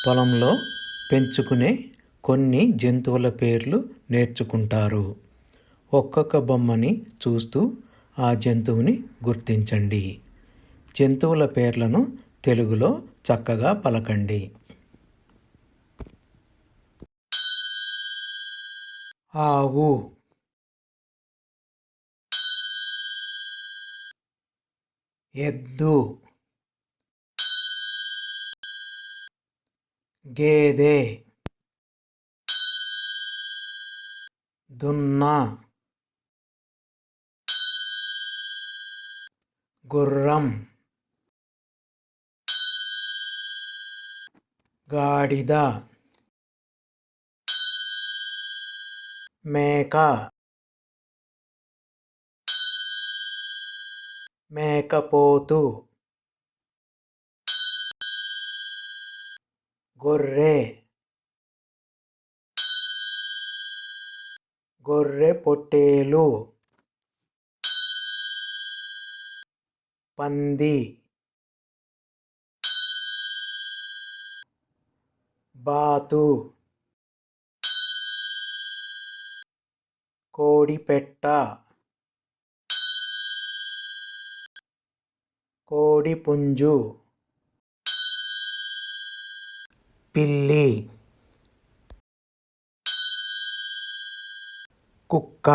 పొలంలో పెంచుకునే కొన్ని జంతువుల పేర్లు నేర్చుకుంటారు. ఒక్కొక్క బొమ్మని చూస్తూ ఆ జంతువుని గుర్తించండి. జంతువుల పేర్లను తెలుగులో చక్కగా పలకండి. ఆవు, ఎద్దు, గేదె, దున్న, గుర్రం, గాడిద, మేక, మేకపోతు, గొర్రె, గొర్రె పొట్టేలు, పంది, బాతు, కోడిపెట్ట, కోడిపుంజు, పిల్లి, కుక్క.